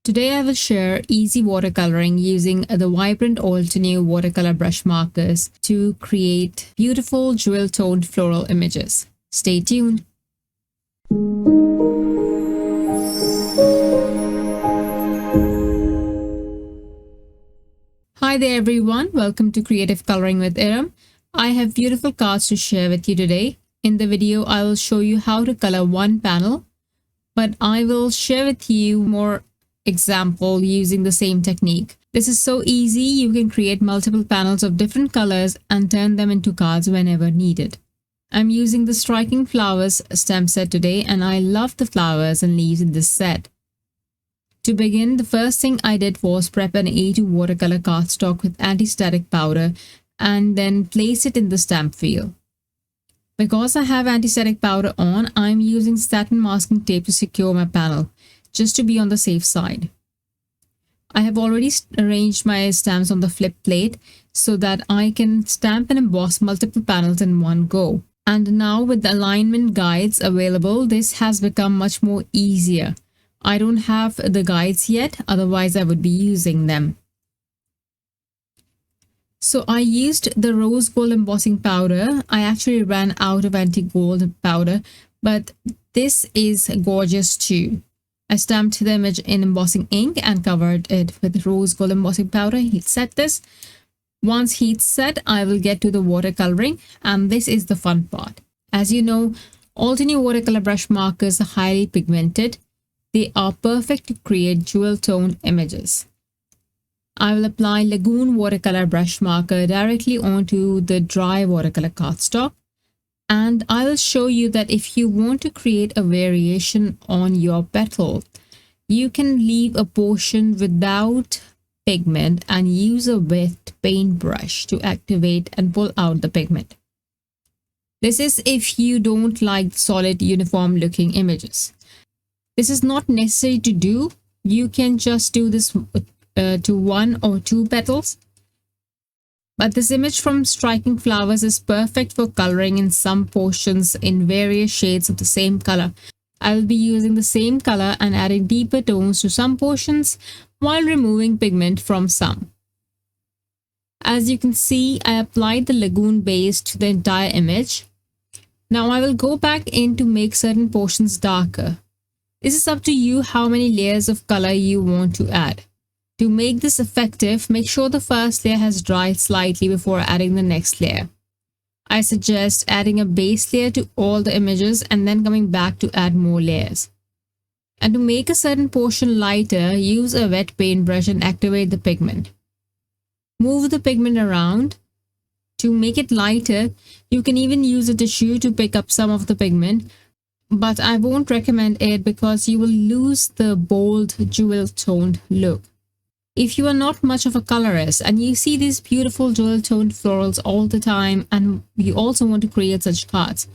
Today I will share easy watercoloring using the vibrant Altenew watercolor brush markers to create beautiful jewel-toned floral images. Stay tuned. Hi there everyone, welcome to Creative Coloring with Erum. I have beautiful cards to share with you today. In the video I will show you how to color one panel, but I will share with you more example using the same technique. This is so easy, you can create multiple panels of different colors and turn them into cards whenever needed. I'm using the Striking Flowers stamp set today and I love the flowers and leaves in this set. To begin, the first thing I did was prep an A2 watercolor cardstock with anti-static powder and then place it in the stamp wheel. Because I have anti-static powder on, I'm using satin masking tape to secure my panel, just to be on the safe side. I have already arranged my stamps on the flip plate so that I can stamp and emboss multiple panels in one go. And now with the alignment guides available, this has become much more easier. I don't have the guides yet, otherwise I would be using them. So I used the rose gold embossing powder. I actually ran out of anti-gold powder, but this is gorgeous too. I stamped the image in embossing ink and covered it with rose gold embossing powder. Heat set this. Once heat set, I will get to the watercoloring, and this is the fun part. As you know, Altenew watercolor brush markers are highly pigmented. They are perfect to create jewel-toned images. I will apply Lagoon watercolor brush marker directly onto the dry watercolor cardstock. And I will show you that if you want to create a variation on your petal, you can leave a portion without pigment and use a wet paintbrush to activate and pull out the pigment. This is if you don't like solid uniform looking images. This is not necessary to do. You can just do this to one or two petals. But this image from Striking Flowers is perfect for coloring in some portions in various shades of the same color. I will be using the same color and adding deeper tones to some portions while removing pigment from some. As you can see, I applied the lagoon base to the entire image. Now I will go back in to make certain portions darker. This is up to you how many layers of color you want to add. To make this effective, make sure the first layer has dried slightly before adding the next layer. I suggest adding a base layer to all the images and then coming back to add more layers. And to make a certain portion lighter, use a wet paintbrush and activate the pigment. Move the pigment around. To make it lighter, you can even use a tissue to pick up some of the pigment, but I won't recommend it because you will lose the bold jewel-toned look. If you are not much of a colorist and you see these beautiful jewel-toned florals all the time and you also want to create such cards,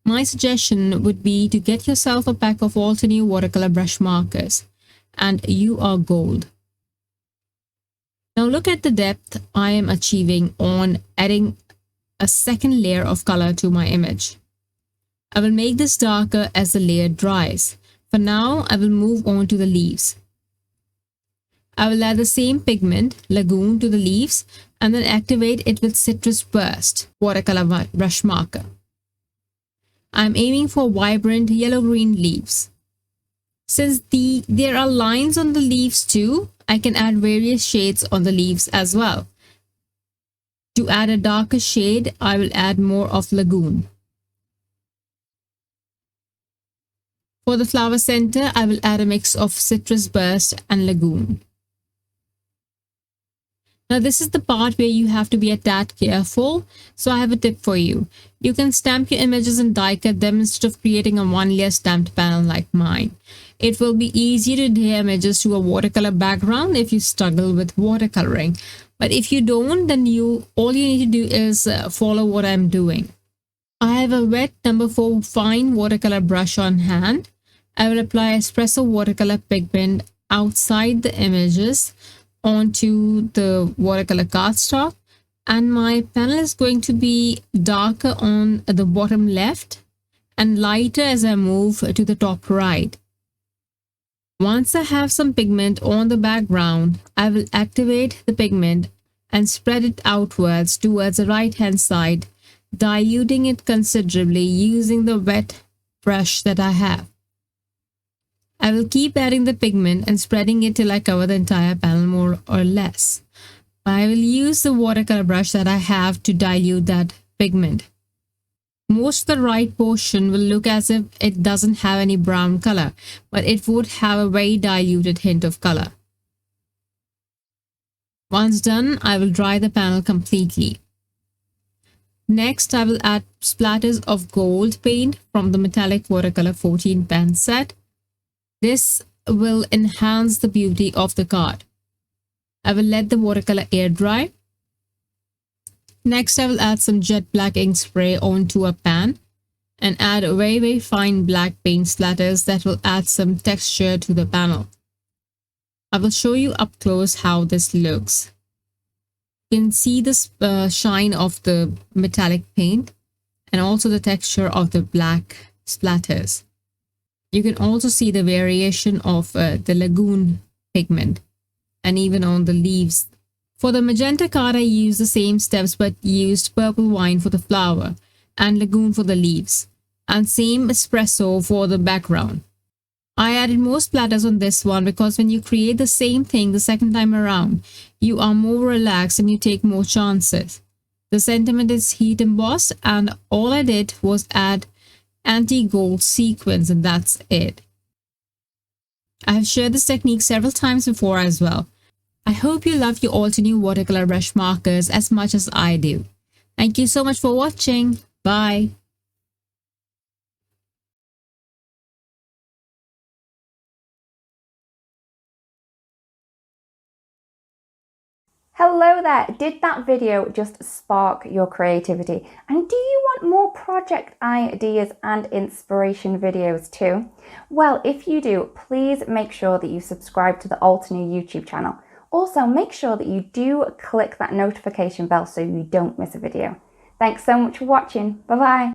my suggestion would be to get yourself a pack of Altenew watercolor brush markers and you are gold. Now look at the depth I am achieving on adding a second layer of color to my image. I will make this darker as the layer dries. For now, I will move on to the leaves. I will add the same pigment, Lagoon, to the leaves and then activate it with Citrus Burst watercolor brush marker. I am aiming for vibrant yellow-green leaves. Since there are lines on the leaves too, I can add various shades on the leaves as well. To add a darker shade, I will add more of Lagoon. For the flower center, I will add a mix of Citrus Burst and Lagoon. Now this is the part where you have to be a tad careful, so I have a tip for you. You can stamp your images and die cut them instead of creating a one-layer stamped panel like mine. It will be easier to adhere images to a watercolor background if you struggle with watercoloring. But if you don't, then all you need to do is follow what I'm doing. I have a wet number 4 fine watercolor brush on hand. I will apply espresso watercolor pigment outside the images onto the watercolor cardstock, and my panel is going to be darker on the bottom left and lighter as I move to the top right. Once I have some pigment on the background, I will activate the pigment and spread it outwards towards the right hand side, diluting it considerably using the wet brush that I have. I will keep adding the pigment and spreading it till I cover the entire panel more or less. I will use the watercolor brush that I have to dilute that pigment. Most of the right portion will look as if it doesn't have any brown color, but it would have a very diluted hint of color. Once done, I will dry the panel completely. Next, I will add splatters of gold paint from the metallic watercolor 14 pen set. This will enhance the beauty of the card. I will let the watercolor air dry. Next, I will add some jet black ink spray onto a pan and add very fine black paint splatters that will add some texture to the panel. I will show you up close how this looks. You can see the shine of the metallic paint and also the texture of the black splatters. You can also see the variation of the lagoon pigment and even on the leaves. For the magenta card, I used the same steps but used purple wine for the flower and lagoon for the leaves, and same espresso for the background. I added more splatters on this one because when you create the same thing the second time around, you are more relaxed and you take more chances. The sentiment is heat embossed, and all I did was add anti-gold sequins, and that's it. I have shared this technique several times before as well. I hope you love your Altenew watercolor brush markers as much as I do. Thank you so much for watching. Bye. Hello there! Did that video just spark your creativity? And do you want more project ideas and inspiration videos too? Well, if you do, please make sure that you subscribe to the Altenew YouTube channel. Also, make sure that you do click that notification bell so you don't miss a video. Thanks so much for watching. Bye bye!